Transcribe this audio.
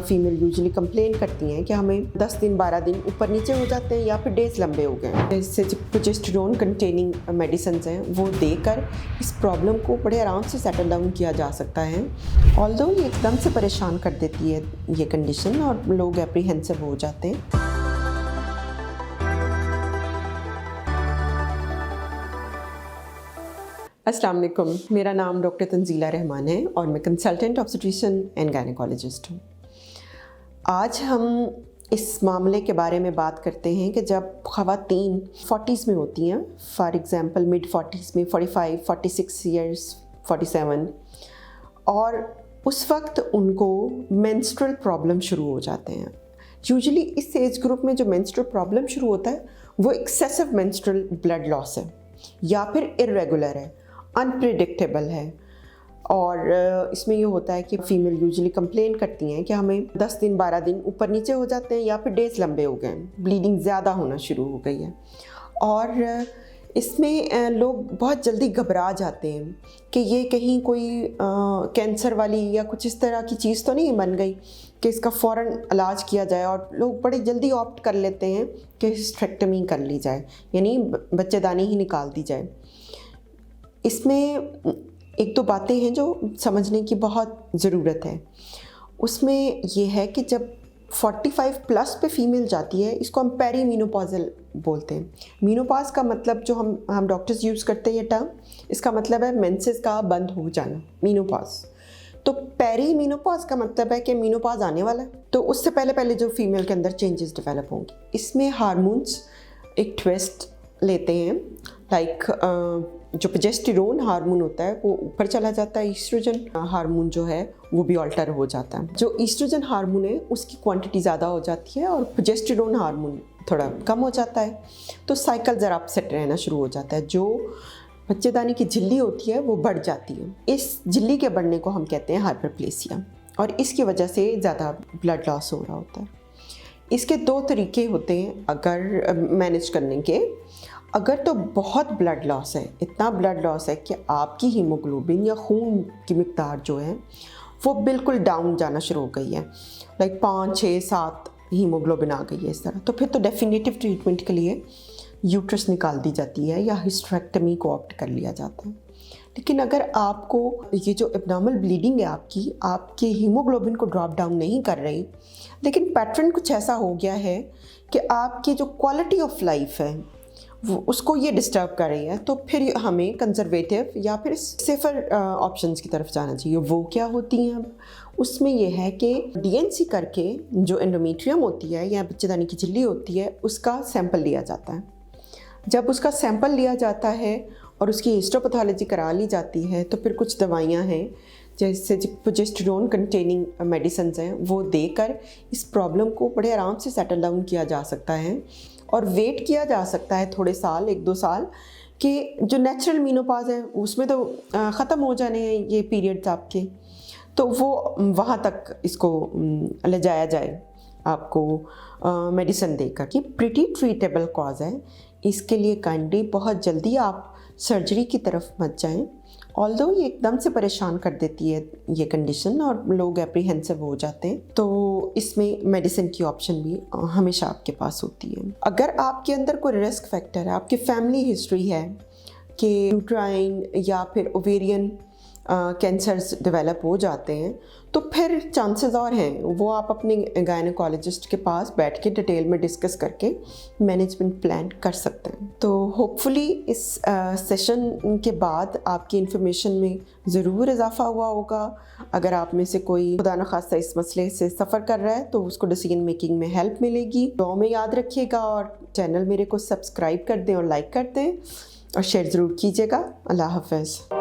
Female usually complain करती हैं कि हमें 10 दिन 12 दिन ऊपर नीचे हो जाते हैं या फिर डेज लंबे हो गए हैं। इससे जो प्रोजेस्टेरोन कंटेनिंग मेडिसिन हैं वो देकर इस प्रॉब्लम को बड़े आराम से सेटल डाउन किया जा सकता है। ऑल्दो ये एकदम से परेशान कर देती है ये कंडीशन और लोग एप्रीहेंसिव हो जाते हैं। अस्सलाम वालेकुम, मेरा नाम डॉक्टर तंजीला रहमान है और मैं कंसल्टेंट ऑब्स्टेट्रिशियन एंड गायनेकोलॉजिस्ट हूँ। आज हम इस मामले के बारे में बात करते हैं कि जब ख़वातीन 40s में होती हैं, फॉर एग्ज़ाम्पल मिड 40s में 45, 46 ईयर्स, 47, और उस वक्त उनको मेंस्ट्रुअल प्रॉब्लम शुरू हो जाते हैं। यूजुअली इस एज ग्रुप में जो मेंस्ट्रुअल प्रॉब्लम शुरू होता है वो एक्सेसिव मेंस्ट्रुअल ब्लड लॉस है या फिर इर्रेगुलर है, अनप्रिडिक्टेबल है। और इसमें ये होता है कि फीमेल यूजुअली कंप्लेन करती हैं कि हमें 10 दिन 12 दिन ऊपर नीचे हो जाते हैं या फिर डेज लंबे हो गए हैं, ब्लीडिंग ज़्यादा होना शुरू हो गई है। और इसमें लोग बहुत जल्दी घबरा जाते हैं कि ये कहीं कोई कैंसर वाली या कुछ इस तरह की चीज़ तो नहीं बन गई कि इसका फ़ौरन इलाज किया जाए, और लोग बड़े जल्दी ऑप्ट कर लेते हैं कि हिस्टेरेक्टमी कर ली जाए, यानी बच्चेदानी ही निकाल दी जाए। इसमें एक दो बातें हैं जो समझने की बहुत ज़रूरत है। उसमें ये है कि जब 45 प्लस पे फीमेल जाती है, इसको हम पेरीमीनोपॉज़ल बोलते हैं। मीनोपॉज़ का मतलब जो हम डॉक्टर्स यूज़ करते हैं ये टर्म, इसका मतलब है मेंसेस का बंद हो जाना, मीनोपॉज़। तो पेरीमीनोपॉज़ का मतलब है कि मीनोपॉज़ आने वाला है, तो उससे पहले जो फीमेल के अंदर चेंजेस डेवलप होंगे। इसमें हार्मोन्स एक ट्विस्ट लेते हैं, लाइक जो प्रोजेस्टेरोन हार्मोन होता है वो ऊपर चला जाता है, ईस्ट्रोजन हार्मोन जो है वो भी ऑल्टर हो जाता है। जो ईस्ट्रोजन हार्मोन है उसकी क्वांटिटी ज़्यादा हो जाती है और प्रोजेस्टेरोन हार्मोन थोड़ा कम हो जाता है, तो साइकिल ज़रा अपसेट रहना शुरू हो जाता है। जो बच्चेदानी की झिल्ली होती है वो बढ़ जाती है। इस झिल्ली के बढ़ने को हम कहते हैं हाइपरप्लेसिया, और इसकी वजह से ज़्यादा ब्लड लॉस हो रहा होता है। इसके दो तरीके होते हैं अगर मैनेज करने के। अगर तो बहुत ब्लड लॉस है, इतना ब्लड लॉस है कि आपकी हीमोग्लोबिन या खून की मिकदार जो है वो बिल्कुल डाउन जाना शुरू हो गई है, लाइक 5, 6, 7 हीमोग्लोबिन आ गई है इस तरह, तो फिर तो डेफिनेटिव ट्रीटमेंट के लिए यूट्रस निकाल दी जाती है या हिस्टेरेक्टमी को ऑप्ट कर लिया जाता है। लेकिन अगर आपको ये जो एब्नॉर्मल ब्लीडिंग है आपके हीमोग्लोबिन को ड्रॉप डाउन नहीं कर रही, लेकिन पैटर्न कुछ ऐसा हो गया है कि आपकी जो क्वालिटी ऑफ लाइफ है वो उसको ये डिस्टर्ब कर रही है, तो फिर हमें कंजर्वेटिव या फिर सेफर ऑप्शंस की तरफ जाना चाहिए। वो क्या होती हैं? अब उसमें यह है कि डीएनसी करके जो एंडोमेट्रियम होती है या बच्चेदानी की झिल्ली होती है उसका सैंपल लिया जाता है। जब उसका सैंपल लिया जाता है और उसकी हिस्टोपैथोलॉजी करा ली जाती है, तो फिर कुछ दवाइयाँ हैं जैसे प्रोजेस्टेरोन कंटेनिंग मेडिसिन हैं वो देकर इस प्रॉब्लम को बड़े आराम से सेटल डाउन किया जा सकता है। और वेट किया जा सकता है थोड़े साल, 1-2 साल, कि जो नेचुरल मीनोपॉज़ है उसमें तो ख़त्म हो जाने हैं ये पीरियड्स आपके, तो वो वहाँ तक इसको ले जाया जाए आपको मेडिसिन देकर। कि प्रीटी ट्रीटेबल कॉज है, इसके लिए काइंडली बहुत जल्दी आप सर्जरी की तरफ मत जाएं। ऑल्दो ये एकदम से परेशान कर देती है ये कंडीशन और लोग एप्रीहेंसिव हो जाते हैं, तो इसमें मेडिसिन की ऑप्शन भी हमेशा आपके पास होती है। अगर आपके अंदर कोई रिस्क फैक्टर है, आपकी फैमिली हिस्ट्री है कि यूट्राइन या फिर ओवेरियन कैंसर्स डेवलप हो जाते हैं, तो फिर चांसेस और हैं वो आप अपने गायनेकोलॉजिस्ट के पास बैठ के डिटेल में डिस्कस करके मैनेजमेंट प्लान कर सकते हैं। तो होपफुली इस सेशन के बाद आपकी इन्फॉर्मेशन में ज़रूर इजाफा हुआ होगा। अगर आप में से कोई खुदा न खास्ता इस मसले से सफ़र कर रहा है तो उसको डिसीजन मेकिंग में हेल्प मिलेगी। दुआ में याद रखिएगा और चैनल मेरे को सब्सक्राइब कर दें और लाइक कर दें और शेयर ज़रूर कीजिएगा। अल्लाह हाफ़िज़।